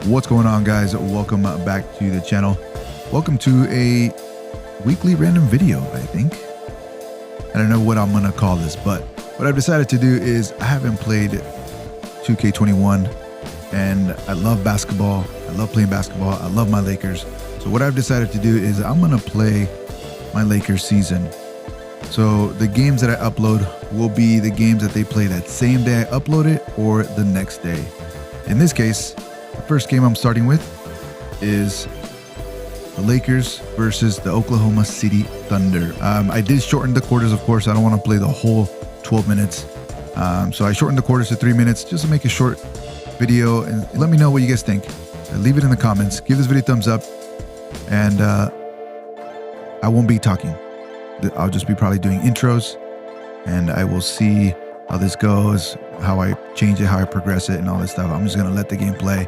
What's going on, guys? Welcome back to the channel. Welcome to a weekly random video, I think. I don't know what I'm gonna call this, but what I've decided to do is I haven't played 2K21 and I love basketball. I love playing basketball. I love my Lakers. So what I've decided to do is I'm gonna play my Lakers season. So the games that I upload will be the games that they play that same day I upload it or the next day. In this case, the first game I'm starting with is the Lakers versus the Oklahoma City Thunder. I did shorten the quarters, of course. I don't want to play the whole 12 minutes. So I shortened the quarters to 3 minutes just to make a short video. And let me know what you guys think. Leave it in the comments. Give this video a thumbs up. And I won't be talking. I'll just be probably doing intros. And I will see how this goes, how I change it, how I progress it, and all this stuff. I'm just going to let the game play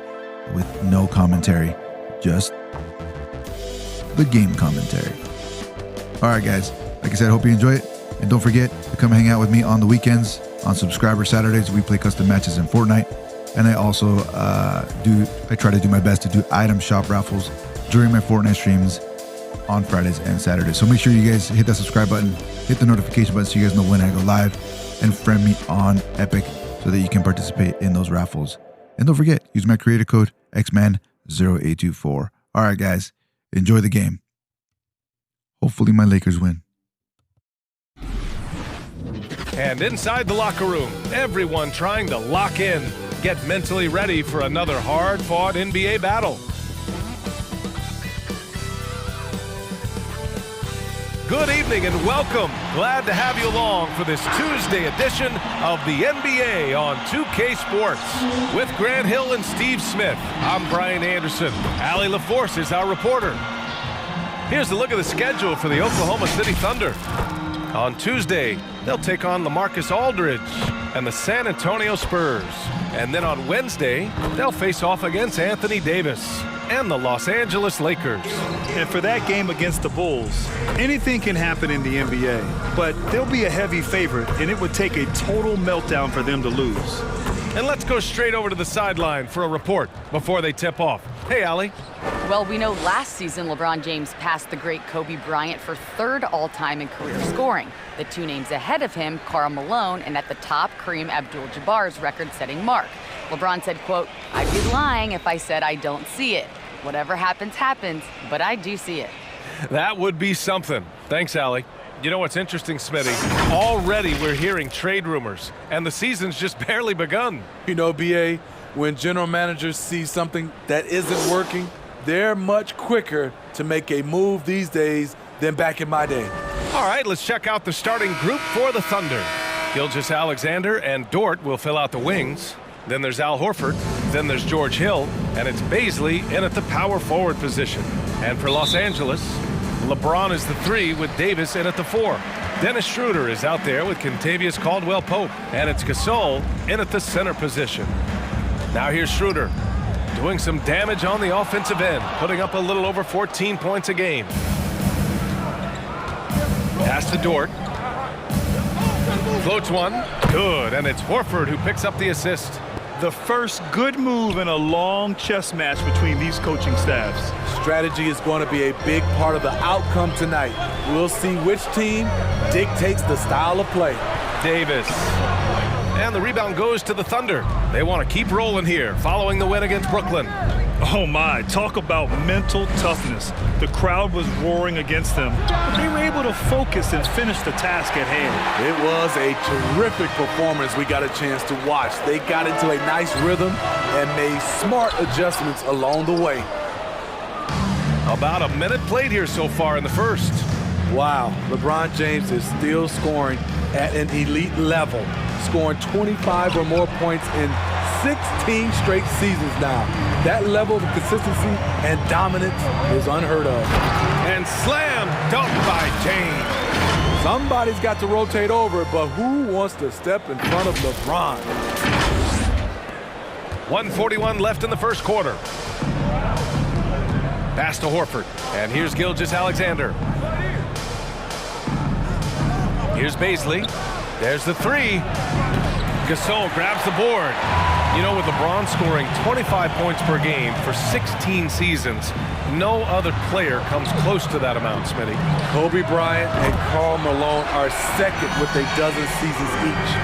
with no commentary, just the game commentary. All right, guys. Like I said, I hope you enjoy it. And don't forget to come hang out with me on the weekends. On Subscriber Saturdays, we play custom matches in Fortnite. And I also I try to do my best to do Item Shop Raffles during my Fortnite streams on Fridays and Saturdays. So make sure you guys hit that subscribe button, hit the notification button so you guys know when I go live, and friend me on Epic so that you can participate in those raffles. And don't forget, use my creator code XMan0824. All right, guys, enjoy the game. Hopefully my Lakers win. And inside the locker room, everyone trying to lock in, get mentally ready for another hard-fought NBA battle. Good evening and welcome. Glad to have you along for this Tuesday edition of the NBA on 2K Sports. With Grant Hill and Steve Smith, I'm Brian Anderson. Allie LaForce is our reporter. Here's a look at the schedule for the Oklahoma City Thunder. On Tuesday, they'll take on LaMarcus Aldridge and the San Antonio Spurs. And then on Wednesday, they'll face off against Anthony Davis and the Los Angeles Lakers. And for that game against the Bulls, anything can happen in the NBA, but they'll be a heavy favorite, and it would take a total meltdown for them to lose. And let's go straight over to the sideline for a report before they tip off. Hey, Allie. Well, we know last season LeBron James passed the great Kobe Bryant for third all-time in career scoring. The two names ahead of him, Karl Malone, and at the top, Kareem Abdul-Jabbar's record-setting mark. LeBron said, quote, "I'd be lying if I said I don't see it. Whatever happens, happens, but I do see it." That would be something. Thanks, Allie. You know what's interesting, Smitty? Already we're hearing trade rumors, and the season's just barely begun. You know, BA, when general managers see something that isn't working, they're much quicker to make a move these days than back in my day. All right, let's check out the starting group for the Thunder. Gilgeous-Alexander and Dort will fill out the wings. Then there's Al Horford. Then there's George Hill. And it's Baisley in at the power forward position. And for Los Angeles, LeBron is the 3 with Davis in at the 4. Dennis Schroeder is out there with Kentavious Caldwell-Pope. And it's Gasol in at the center position. Now here's Schroeder doing some damage on the offensive end, putting up a little over 14 points a game. Pass to Dort. Floats one. Good. And it's Horford who picks up the assist. The first good move in a long chess match between these coaching staffs. Strategy is going to be a big part of the outcome tonight. We'll see which team dictates the style of play. Davis. And the rebound goes to the Thunder. They want to keep rolling here, following the win against Brooklyn. Oh my, talk about mental toughness. The crowd was roaring against them, but they were able to focus and finish the task at hand. It was a terrific performance we got a chance to watch. They got into a nice rhythm and made smart adjustments along the way. About a minute played here so far in the first. Wow, LeBron James is still scoring at an elite level, scoring 25 or more points in 16 straight seasons now. That level of consistency and dominance is unheard of. And slam dunk by James. Somebody's got to rotate over, but who wants to step in front of LeBron? 1:41 left in the first quarter. Pass to Horford. And here's Gilgeous-Alexander. Here's Baisley. There's the 3. Gasol grabs the board. You know, with LeBron scoring 25 points per game for 16 seasons, no other player comes close to that amount, Smitty. Kobe Bryant and Karl Malone are second with a dozen seasons each.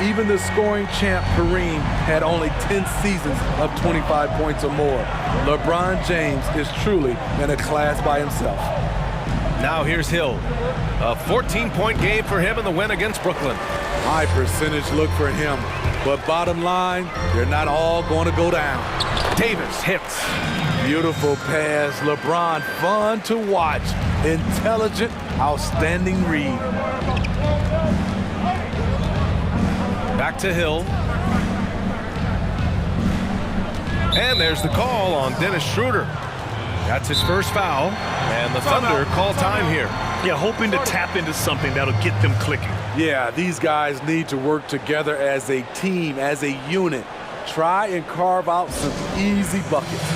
Even the scoring champ Kareem had only 10 seasons of 25 points or more. LeBron James is truly in a class by himself. Now here's Hill. A 14-point game for him in the win against Brooklyn. High percentage look for him, but bottom line, they're not all going to go down. Davis hits. Beautiful pass. LeBron, fun to watch. Intelligent, outstanding read. Back to Hill. And there's the call on Dennis Schroeder. That's his first foul, and the Thunder call time here. Yeah, hoping to tap into something that'll get them clicking. Yeah, these guys need to work together as a team, as a unit. Try and carve out some easy buckets.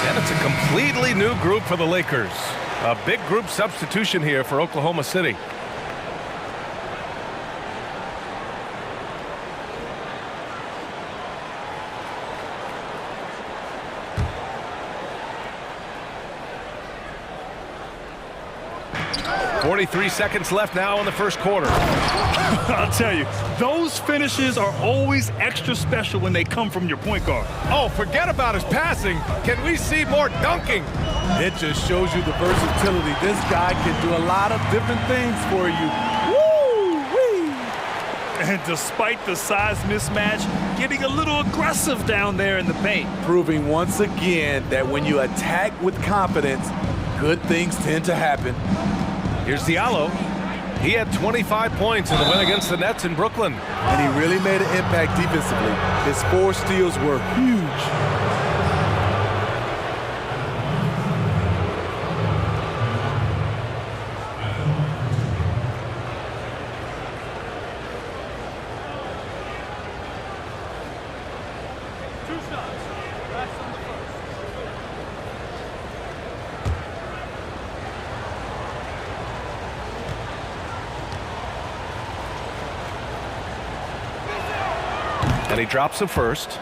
And it's a completely new group for the Lakers. A big group substitution here for Oklahoma City. .43 seconds left now in the first quarter. I'll tell you, those finishes are always extra special when they come from your point guard. Oh, forget about his passing. Can we see more dunking? It just shows you the versatility. This guy can do a lot of different things for you. Woo-wee! And despite the size mismatch, getting a little aggressive down there in the paint. Proving once again that when you attack with confidence, good things tend to happen. Here's Diallo. He had 25 points in the win against the Nets in Brooklyn. And he really made an impact defensively. His 4 steals were huge. And he drops the first.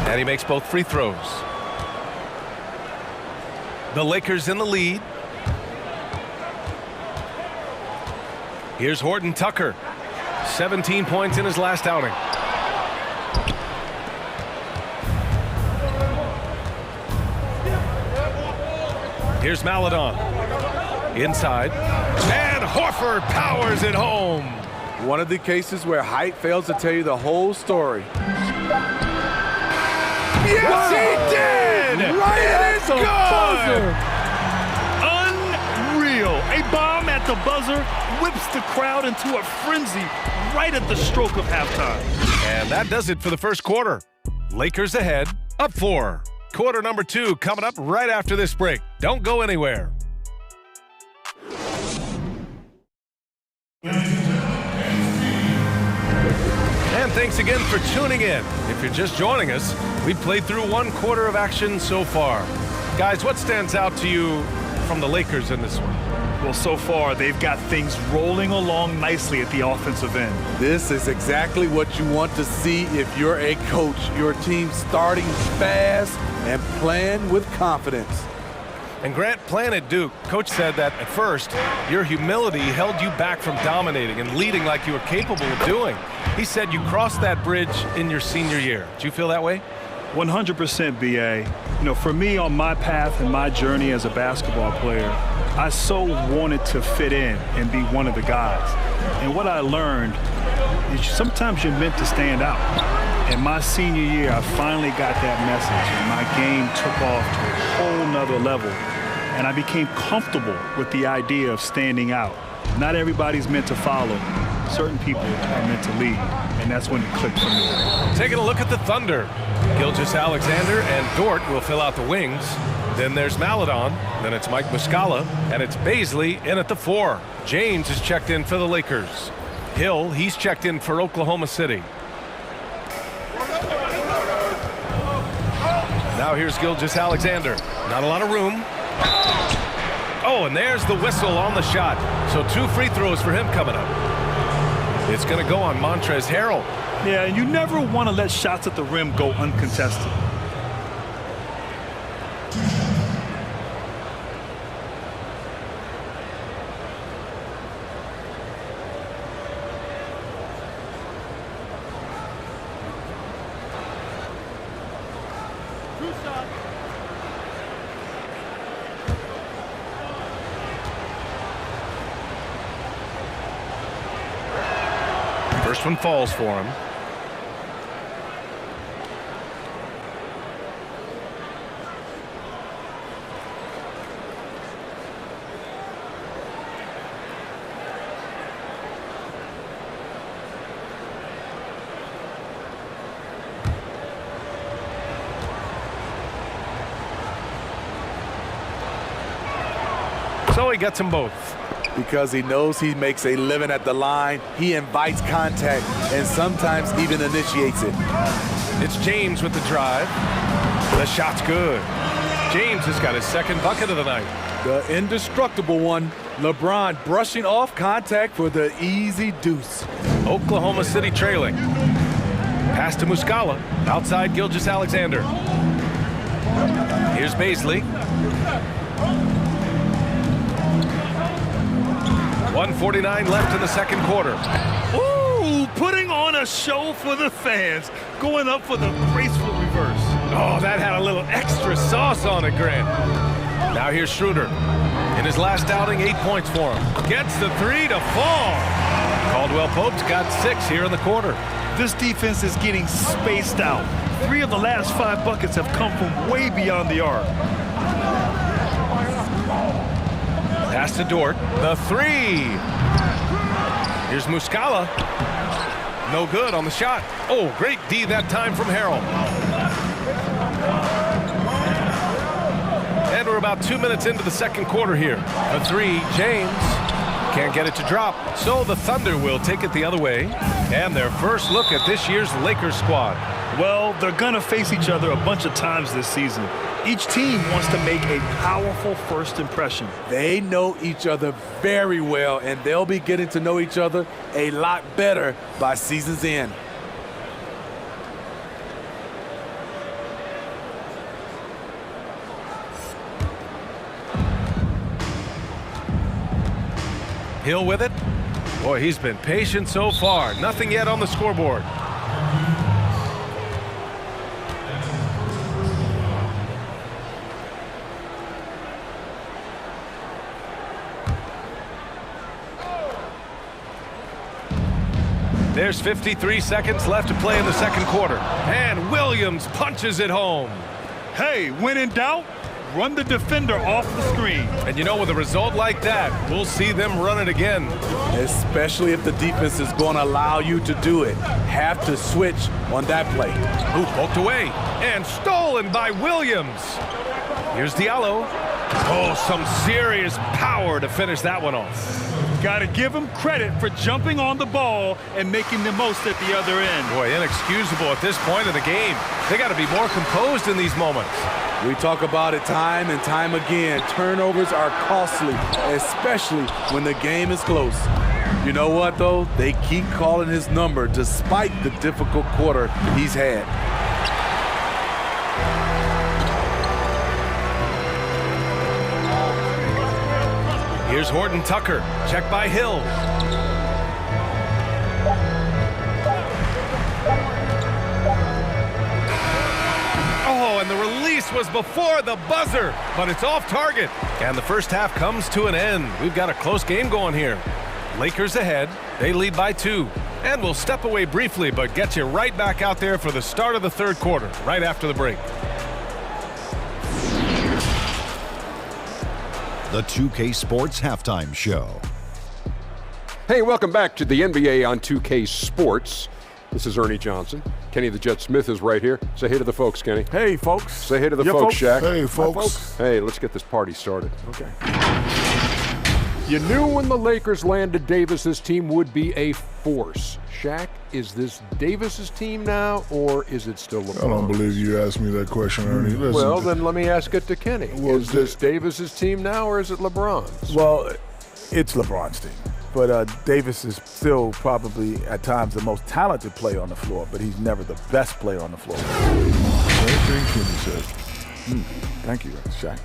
And he makes both free throws. The Lakers in the lead. Here's Horton Tucker. 17 points in his last outing. Here's Maladon. Inside. And Horford powers it home. One of the cases where height fails to tell you the whole story. Yes, he did! Right it is good! Unreal. A bomb at the buzzer whips the crowd into a frenzy right at the stroke of halftime. And that does it for the first quarter. Lakers ahead, up 4. Quarter number 2 coming up right after this break. Don't go anywhere. And thanks again for tuning in. If you're just joining us, we've played through 1 quarter of action so far. Guys, what stands out to you from the Lakers in this one? Well, so far, they've got things rolling along nicely at the offensive end. This is exactly what you want to see if you're a coach. Your team starting fast and playing with confidence. And Grant, playing at Duke, Coach said that at first, your humility held you back from dominating and leading like you were capable of doing. He said you crossed that bridge in your senior year. Do you feel that way? 100% BA. You know, for me on my path and my journey as a basketball player, I so wanted to fit in and be one of the guys. And what I learned is sometimes you're meant to stand out. In my senior year, I finally got that message, and my game took off to a whole nother level. And I became comfortable with the idea of standing out. Not everybody's meant to follow, certain people are meant to lead, and that's when it clicked for me. Taking a look at the Thunder. Gilgeous-Alexander and Dort will fill out the wings. Then there's Maladon, then it's Mike Muscala, and it's Baisley in at the 4. James is checked in for the Lakers. Hill, he's checked in for Oklahoma City. Now here's Gilgeous-Alexander. Not a lot of room. Oh, and there's the whistle on the shot. So 2 free throws for him coming up. It's going to go on Montrezl Harrell. Yeah, and you never want to let shots at the rim go uncontested. First one falls for him. So he gets them both. Because he knows he makes a living at the line, he invites contact and sometimes even initiates it. It's James with the drive. The shot's good. James has got his second bucket of the night. The indestructible one, LeBron brushing off contact for the easy deuce. Oklahoma City trailing. Pass to Muscala, outside Gilgeous-Alexander. Here's Baisley. 1:49 left in the second quarter. Ooh, putting on a show for the fans, going up for the graceful reverse. Oh, that had a little extra sauce on it, Grant. Now here's Schroeder. In his last outing, 8 points for him. Gets the 3 to fall. Caldwell Pope's got 6 here in the quarter. This defense is getting spaced out. 3 of the last 5 buckets have come from way beyond the arc. Pass to Dort. The 3. Here's Muscala. No good on the shot. Oh, great D that time from Harrell. And we're about 2 minutes into the second quarter here. The 3, James. Can't get it to drop. So the Thunder will take it the other way. And their first look at this year's Lakers squad. Well, they're gonna face each other a bunch of times this season. Each team wants to make a powerful first impression. They know each other very well, and they'll be getting to know each other a lot better by season's end. Hill with it. Boy, he's been patient so far. Nothing yet on the scoreboard. There's 53 seconds left to play in the second quarter. And Williams punches it home. Hey, when in doubt, run the defender off the screen. And you know, with a result like that, we'll see them run it again. Especially if the defense is going to allow you to do it. Have to switch on that play. Ooh, poked away. And stolen by Williams. Here's Diallo. Oh, some serious power to finish that one off. Got to give him credit for jumping on the ball and making the most at the other end. Boy, inexcusable at this point of the game. They got to be more composed in these moments. We talk about it time and time again. Turnovers are costly, especially when the game is close. You know what, though? They keep calling his number despite the difficult quarter he's had. Here's Horton Tucker, checked by Hill. Oh, and the release was before the buzzer, but it's off target. And the first half comes to an end. We've got a close game going here. Lakers ahead, they lead by 2. And we'll step away briefly, but get you right back out there for the start of the third quarter, right after the break. The 2K Sports Halftime Show. Hey, welcome back to the NBA on 2K Sports. This is Ernie Johnson. Kenny the Jet Smith is right here. Say hey to the folks, Kenny. Hey, folks. Say hey to the folks, Shaq. Hey, folks. Hey, let's get this party started. Okay. You knew when the Lakers landed Davis's team would be a force. Shaq, is this Davis's team now, or is it still LeBron? I don't believe you asked me that question, Ernie. Listen, Well, then let me ask it to Kenny. Well, is this Davis's team now, or is it LeBron's? Well, it's LeBron's team. But Davis is still probably at times the most talented player on the floor, but he's never the best player on the floor. Same thing Kenny said. Thank you, Shaq.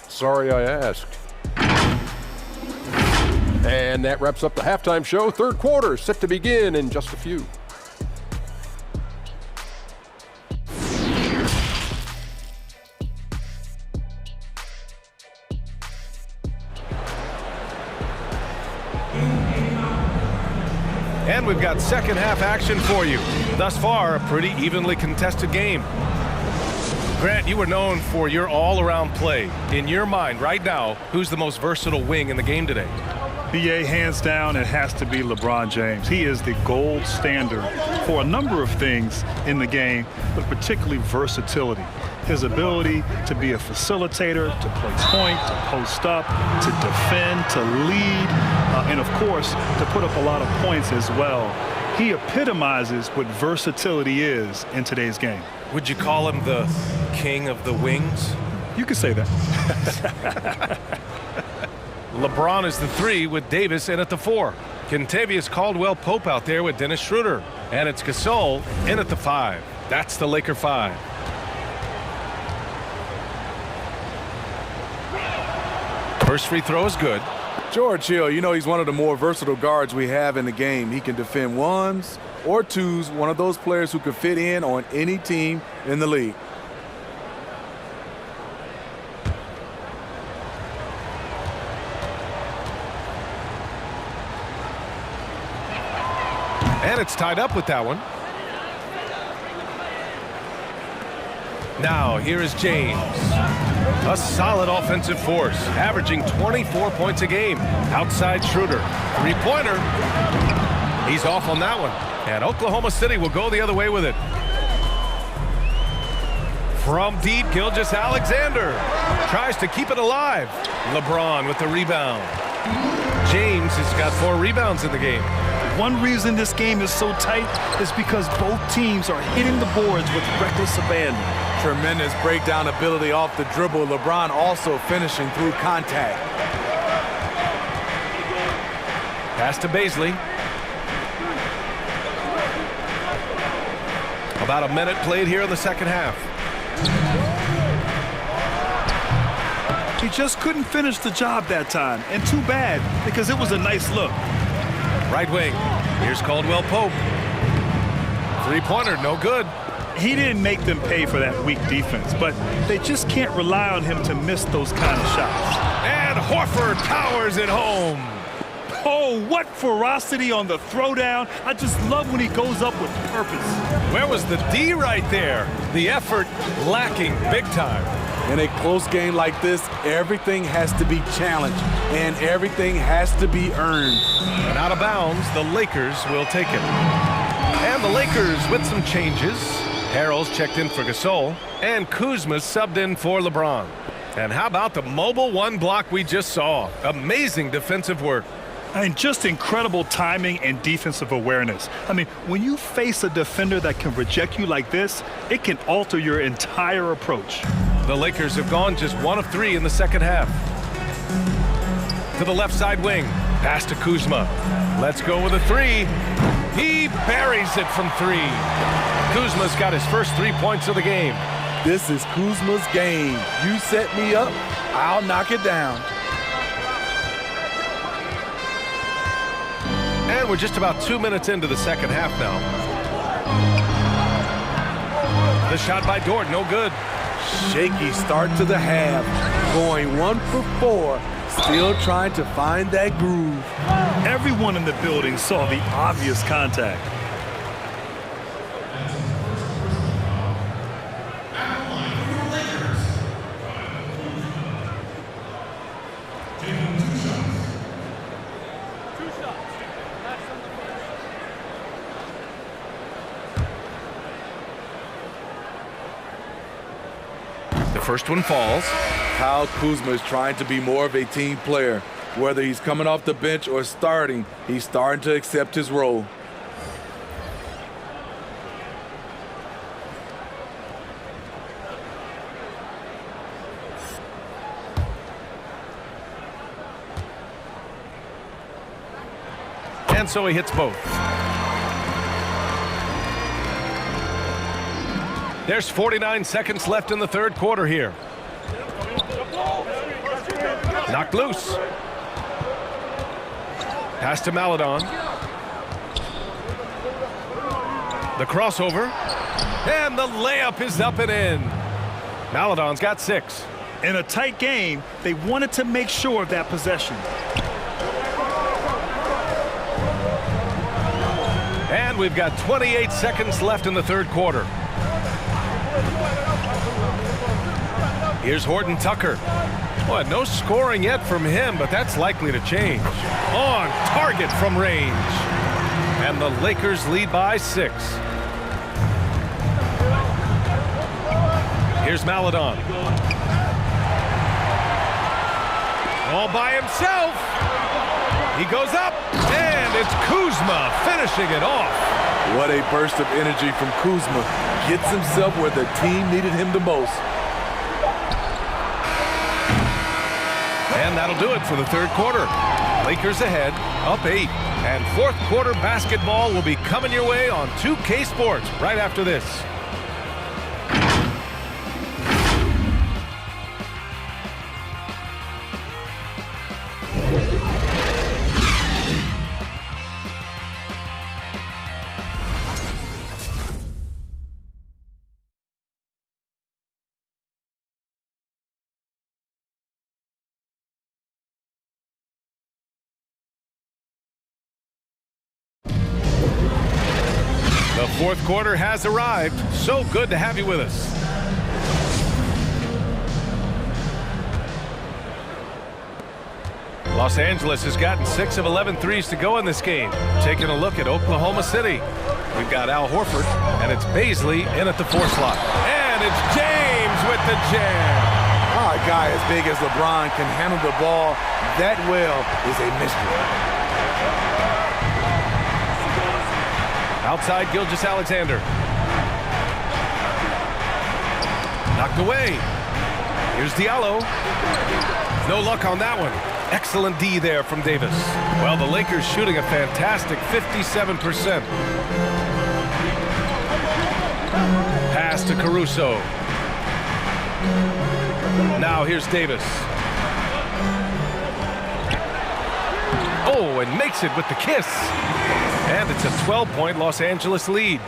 Sorry I asked. And that wraps up the halftime show. Third quarter set to begin in just a few. And we've got second half action for you. Thus far, a pretty evenly contested game. Grant, you were known for your all-around play. In your mind, right now, who's the most versatile wing in the game today? BA, hands down, it has to be LeBron James. He is the gold standard for a number of things in the game, but particularly versatility. His ability to be a facilitator, to play point, to post up, to defend, to lead, and of course, to put up a lot of points as well. He epitomizes what versatility is in today's game. Would you call him the king of the wings? You could say that. LeBron is the 3 with Davis in at the 4. Kentavious Caldwell-Pope out there with Dennis Schroeder. And it's Gasol in at the 5. That's the Laker 5. First free throw is good. George Hill, you know he's one of the more versatile guards we have in the game. He can defend ones or twos, one of those players who could fit in on any team in the league. And it's tied up with that one. Now, here is James. A solid offensive force, averaging 24 points a game. Outside Schroeder. Three-pointer. He's off on that one. And Oklahoma City will go the other way with it. From deep, Gilgeous-Alexander tries to keep it alive. LeBron with the rebound. James has got 4 rebounds in the game. One reason this game is so tight is because both teams are hitting the boards with reckless abandon. Tremendous breakdown ability off the dribble. LeBron also finishing through contact. Pass to Baisley. About a minute played here in the second half. He just couldn't finish the job that time, and too bad, because it was a nice look. Right wing. Here's Caldwell-Pope. Three-pointer, no good. He didn't make them pay for that weak defense, but they just can't rely on him to miss those kind of shots. And Horford powers it home. Oh, what ferocity on the throwdown. I just love when he goes up with purpose. Where was the D right there? The effort lacking big time. In a close game like this, everything has to be challenged and everything has to be earned. And out of bounds, the Lakers will take it. And the Lakers with some changes. Harrell's checked in for Gasol, and Kuzma subbed in for LeBron. And how about the mobile 1 block we just saw? Amazing defensive work. And just incredible timing and defensive awareness. I mean, when you face a defender that can reject you like this, it can alter your entire approach. The Lakers have gone just 1 of 3 in the second half. To the left side wing. Pass to Kuzma. Let's go with a 3. He buries it from 3. Kuzma's got his first 3 points of the game. This is Kuzma's game. You set me up, I'll knock it down. And we're just about 2 minutes into the second half now. The shot by Dort, no good. Shaky start to the half. Going 1 for 4. Still trying to find that groove. Everyone in the building saw the obvious contact. first one falls. Kyle Kuzma is trying to be more of a team player. Whether he's coming off the bench or starting, he's starting to accept his role. And so he hits both. There's 49 seconds left in the third quarter here. Knocked loose. Pass to Maladon. The crossover. And the layup is up and in. Maladon's got 6. In a tight game, they wanted to make sure of that possession. And we've got 28 seconds left in the third quarter. Here's Horton Tucker. Boy, no scoring yet from him, but that's likely to change. On target from range. And the Lakers lead by 6. Here's Maladon. All by himself. He goes up, and it's Kuzma finishing it off. What a burst of energy from Kuzma. Gets himself where the team needed him the most. And that'll do it for the third quarter. Lakers ahead, up 8. And fourth quarter basketball will be coming your way on 2K Sports right after this. The fourth quarter has arrived. So good to have you with us. Los Angeles has gotten 6 of 11 threes to go in this game. Taking a look at Oklahoma City. We've got Al Horford, and it's Bazley in at the 4 slot. And it's James with the jam. A guy as big as LeBron can handle the ball that well is a mystery. Outside Gilgeous-Alexander. Knocked away. Here's Diallo. No luck on that one. Excellent D there from Davis. Well, the Lakers shooting a fantastic 57%. Pass to Caruso. Now here's Davis. Oh, and makes it with the kiss. And it's a 12-point Los Angeles lead.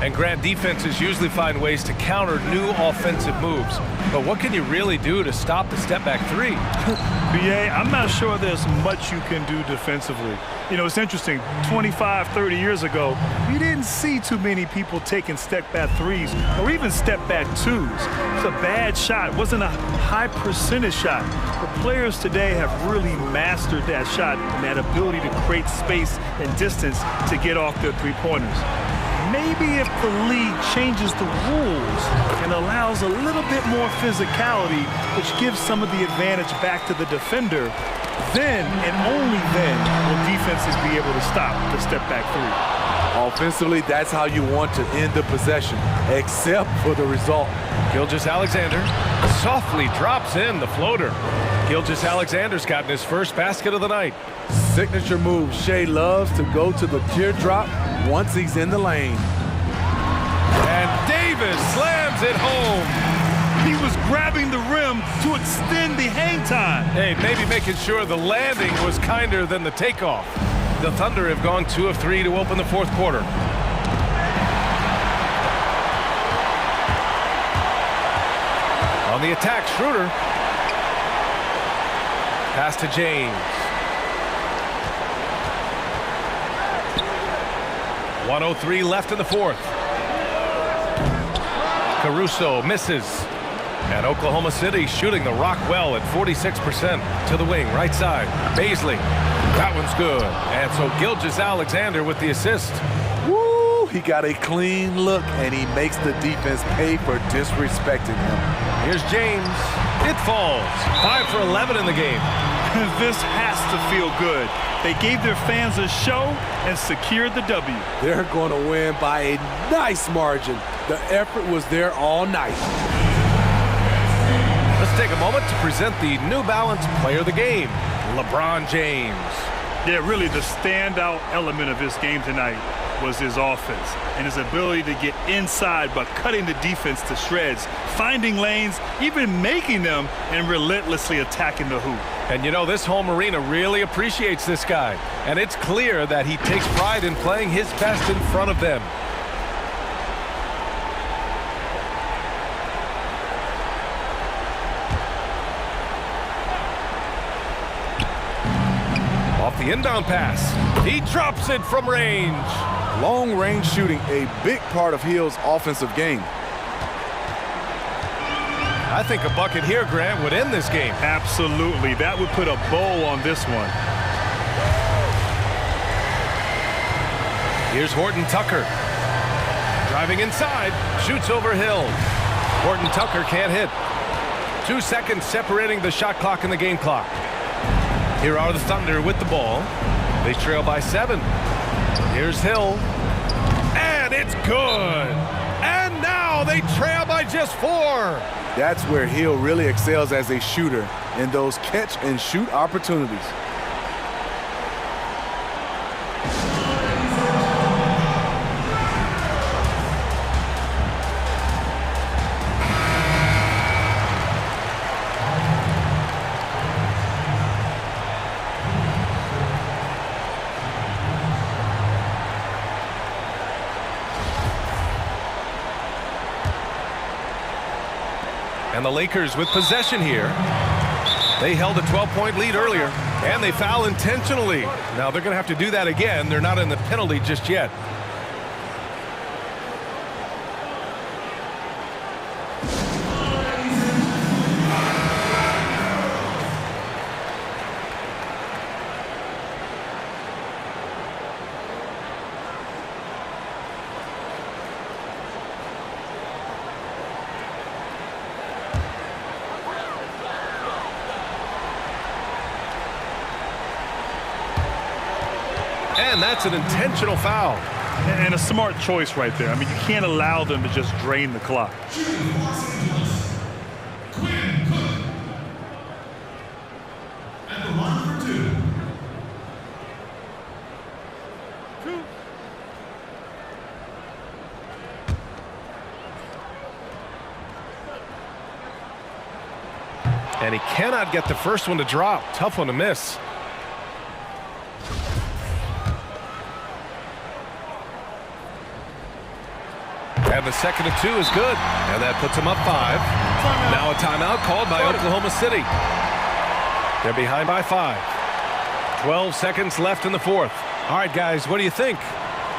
And Grant, defenses usually find ways to counter new offensive moves. But what can you really do to stop the step-back 3? BA, I'm not sure there's much you can do defensively. You know, it's interesting. 25, 30 years ago, you didn't see too many people taking step-back 3s or even step-back 2s. It's a bad shot. It wasn't a high-percentage shot. The players today have really mastered that shot and that ability to create space and distance to get off their three-pointers. Maybe if the league changes the rules and allows a little bit more physicality, which gives some of the advantage back to the defender, then and only then will defenses be able to stop the step-back 3. Offensively, that's how you want to end the possession, except for the result. Gilgeous-Alexander softly drops in the floater. Gilgeous-Alexander's gotten his first basket of the night. Signature move. Shea loves to go to the teardrop once he's in the lane. And Davis slams it home. He was grabbing the rim to extend the hang time. Hey, maybe making sure the landing was kinder than the takeoff. The Thunder have gone 2 of 3 to open the fourth quarter. On the attack, Schroeder. Pass to James. 1:03 left in the fourth. Caruso misses. And Oklahoma City shooting the rock well at 46% to the wing, right side. Bazley. That one's good. And so Gilgeous-Alexander with the assist. Woo! he got a clean look, and he makes the defense pay for disrespecting him. Here's James. It falls. 5 for 11 in the game. This has to feel good. They gave their fans a show and secured the W. They're going to win by a nice margin. The effort was there all night. Let's take a moment to present the New Balance Player of the Game, LeBron James. Yeah, really the standout element of his game tonight was his offense and his ability to get inside by cutting the defense to shreds, finding lanes, even making them, and relentlessly attacking the hoop. And you know, this home arena really appreciates this guy, and it's clear that he takes pride in playing his best in front of them. Off the inbound pass, he drops it from range. Long-range shooting, a big part of Hill's offensive game. I think a bucket here, Grant, would end this game. Absolutely. That would put a bow on this one. Here's Horton Tucker. Driving inside, shoots over Hill. Horton Tucker can't hit. 2 seconds separating the shot clock and the game clock. Here are the Thunder with the ball. They trail by 7. Here's Hill. And it's good. And now they trail by just 4. That's where Hill really excels as a shooter in those catch-and-shoot opportunities. And the Lakers with possession here. They held a 12-point lead earlier, and they foul intentionally. Now they're going to have to do that again. They're not in the penalty just yet. And that's an intentional foul. And a smart choice right there. I mean, you can't allow them to just drain the clock. And he cannot get the first one to drop. Tough one to miss. And the second and 2 is good. And that puts him up 5. Now a timeout called by Oklahoma City. They're behind by 5. 12 seconds left in the fourth. All right, guys, what do you think?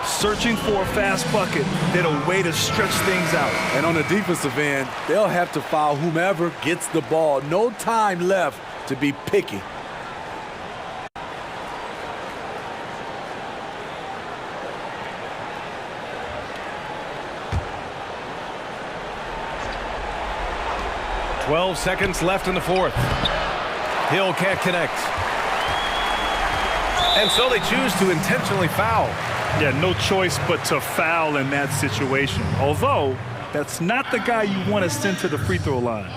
Searching for a fast bucket, then a way to stretch things out. And on the defensive end, they'll have to foul whomever gets the ball. No time left to be picky. .12 seconds left in the fourth. Hill can't connect. And so they choose to intentionally foul. Yeah, no choice but to foul in that situation. Although, that's not the guy you want to send to the free throw line.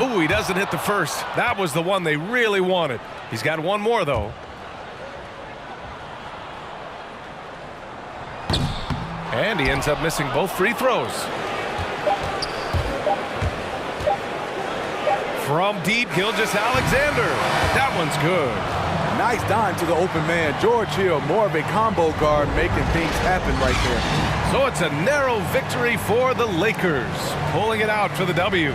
Ooh, he doesn't hit the first. That was the one they really wanted. He's got one more, though. And he ends up missing both free throws. From deep, Gilgeous-Alexander. That one's good. Nice dime to the open man. George Hill, more of a combo guard, making things happen right there. So it's a narrow victory for the Lakers, pulling it out for the W.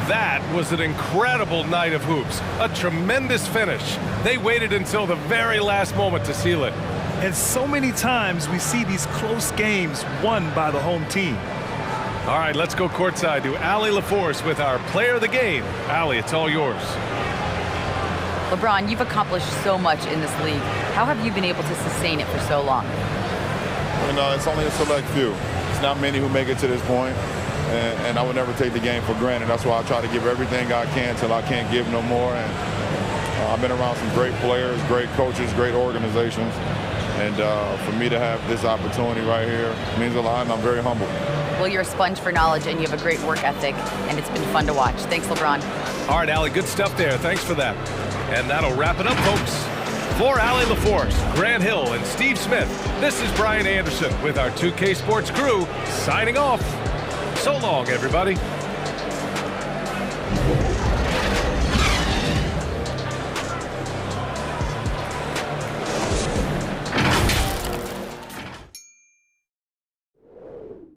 That was an incredible night of hoops. A tremendous finish. They waited until the very last moment to seal it. And so many times we see these close games won by the home team. All right, let's go courtside to Allie LaForce with our player of the game. Allie, it's all yours. LeBron, you've accomplished so much in this league. How have you been able to sustain it for so long? It's only a select few. It's not many who make it to this point, and I would never take the game for granted. That's why I try to give everything I can till I can't give no more. And I've been around some great players, great coaches, great organizations, and for me to have this opportunity right here means a lot, and I'm very humble. Well, you're a sponge for knowledge, and you have a great work ethic, and it's been fun to watch. Thanks, LeBron. All right, Allie, good stuff there. Thanks for that. And that'll wrap it up, folks. For Allie LaForce, Grant Hill, and Steve Smith, this is Brian Anderson with our 2K Sports crew signing off. So long, everybody.